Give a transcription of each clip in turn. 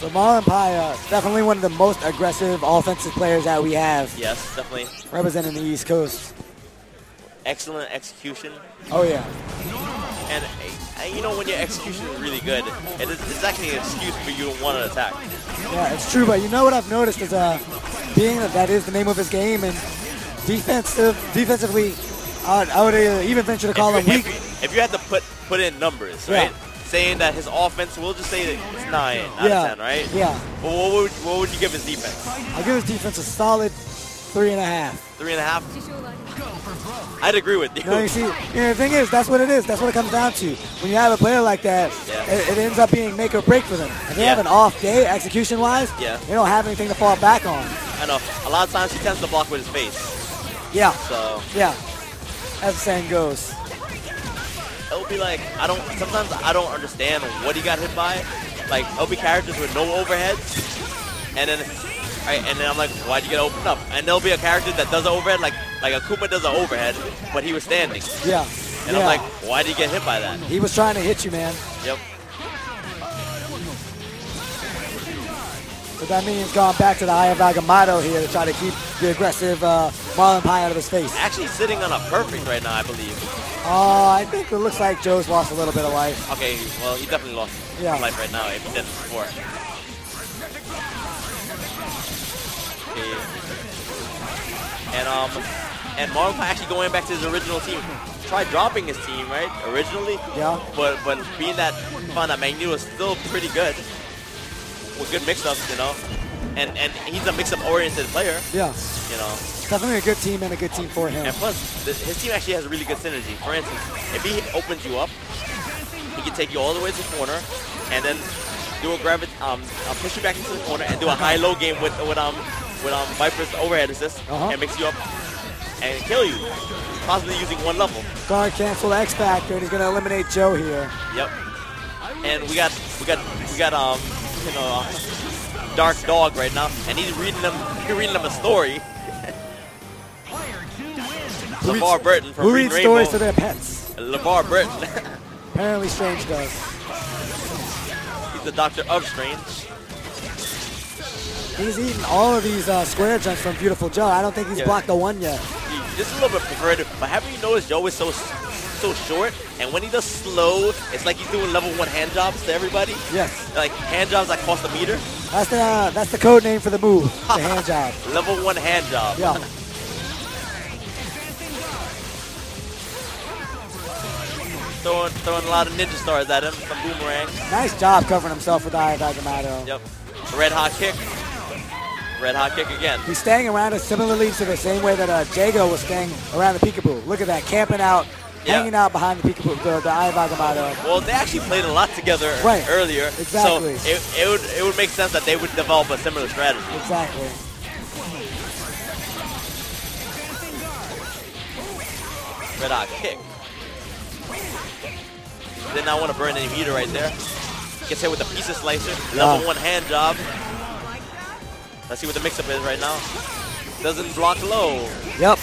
So MarlinPie, definitely one of the most aggressive offensive players that we have. Yes, definitely. Representing the East Coast. Excellent execution. Oh, yeah. And you know, when your execution is really good, it's actually an excuse for you to want to attack. Yeah, it's true, but you know what I've noticed is being that is the name of his game, and defensively, I would even venture to call him weak. If you had to put in numbers, right? Saying that his offense, we'll just say that it's 9 out of 10, right? Yeah. Well, what would you give his defense? I'll give his defense a solid 3.5. 3.5? I'd agree with you. No, you see, the thing is, that's what it is. That's what it comes down to. When you have a player like that, it ends up being make or break for them. If they have an off day, execution-wise, they don't have anything to fall back on. I know. A lot of times he tends to block with his face. Yeah. So. Yeah. As the saying goes. It'll be like, sometimes I don't understand what he got hit by. Like, it'll be characters with no overheads. And then I'm like, why'd you get opened up? And there'll be a character that does an overhead, like Akuma does an overhead, but he was standing. Yeah. And I'm like, why did he get hit by that? He was trying to hit you, man. Yep. So Dieminion's gone back to the Eye of Agamotto here to try to keep the aggressive MarlinPie out of his face. Actually sitting on a perfect right now, I believe. I think it looks like Joe's lost a little bit of life. Okay, well, he definitely lost life right now if he didn't before. And MarlinPie actually going back to his original team. Tried dropping his team, right? Originally. Yeah. But being that found that Magneto is still pretty good. With good mix-ups, you know. And he's a mix-up oriented player. Yeah. You know. Definitely a good team and a good team for him. And plus, his team actually has really good synergy. For instance, if he opens you up, he can take you all the way to the corner and then do a push you back into the corner and do a high-low game with Viper's overhead assist and mix you up and kill you, possibly using one level. Guard cancel the X Factor, and he's gonna eliminate Joe here. Yep. And we got Dark Dog right now, and he's reading them a story. LeVar Burton from Who reads Rainbow. stories to their pets? LeVar Burton. Apparently Strange does. He's the Doctor of Strange. He's eaten all of these square jumps from Beautiful Joe. I don't think he's blocked the one yet. Just a little bit preferred, but haven't you noticed Joe is so short, and when he does slow, it's like he's doing level 1 hand jobs to everybody. Yes. Like hand jobs that cost a meter. That's the code name for the move, the hand job. Level 1 hand job. Yeah. Throwing a lot of ninja stars at him, some boomerang. Nice job covering himself with the Eye of Agamotto. Yep. Red hot kick. Red hot kick again. He's staying around us similarly to the same way that Jago was staying around the peekaboo. Look at that, camping out, hanging out behind the peekaboo, the Eye of Agamotto. Well, they actually played a lot together earlier. Exactly. So it would make sense that they would develop a similar strategy. Exactly. Red hot kick. Did not want to burn any meter right there. Gets hit with the pizza slicer. Level 1 hand job. Let's see what the mix-up is right now. Doesn't block low. Yep.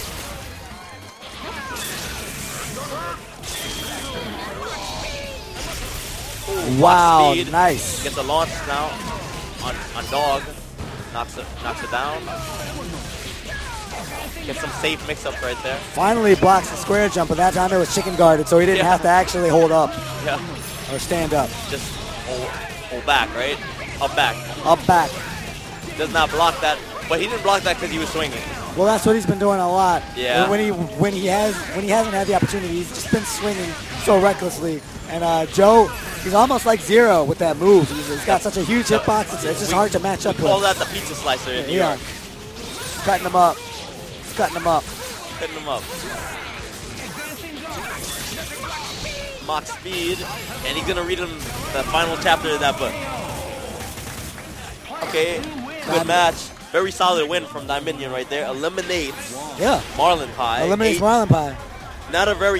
Ooh, wow, speed. Nice. Gets a launch now on Dog. Knocks it down. Get some safe mix-ups right there. Finally blocks the square jump, but that time it was chicken guarded, so he didn't have to actually hold up. Yeah. Or stand up. Just hold back, right? Up back. Up back. Does not block that, but he didn't block that because he was swinging. Well, that's what he's been doing a lot. Yeah. When he hasn't had the opportunity, he's just been swinging so recklessly. And Joe, he's almost like Zero with that move. He's got such a huge hitbox. It's just hard to match up with. We call that the pizza slicer in New York. Cutting him up. Cutting him up. Cutting him up. Mock speed, and he's gonna read him the final chapter of that book. Okay, good match. Very solid win from Dieminion right there. Eliminates MarlinPie. Eliminates MarlinPie. Not a very